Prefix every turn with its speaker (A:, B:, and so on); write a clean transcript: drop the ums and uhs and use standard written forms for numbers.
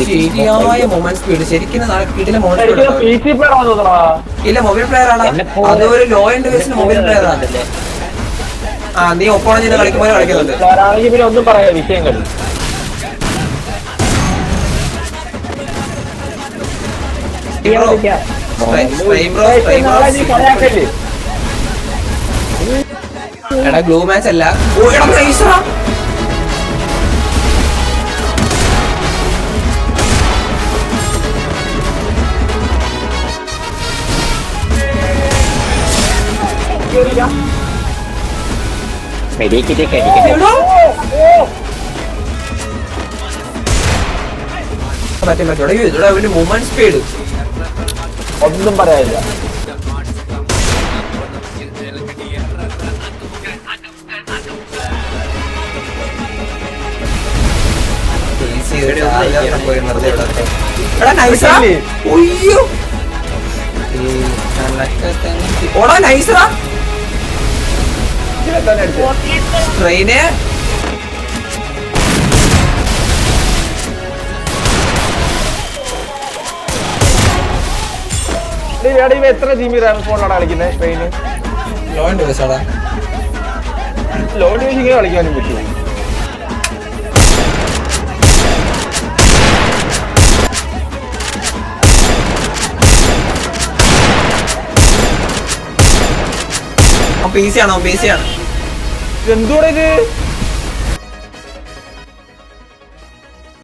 A: ശരിയായ moment speed ശരിക്കും ഇല്ല മൊബൈൽ പ്ലെയർ ആണ്. അതൊരു ലോ എൻഡ് കേസിന് മൊബൈൽ പ്ലെയർ ആണ്. നീ ഒപ്പോണന്റ് കളിക്കുമ്പോൾ കളിക്കുന്നുണ്ട്.
B: ഒന്നും പറയാ വിഷയങ്ങൾ
A: എടാ ഗ്ലൂ മാച്ച് അല്ല. മൂവ്മെന്റ് സ്പീഡ്
B: ഒന്നും പറയാനില്ല.
A: ട്രെയിന്
B: എത്ര GB റാം ഫോണിലാണ് കളിക്കുന്നത്? Train
A: loan ദിവസമാടാ.
B: ലോൺ ഇങ്ങനെ കളിക്കാനും പറ്റുമോ?
A: PC ആണോ? PC ആണ്.
B: എന്തുകൂടെ ഇത്?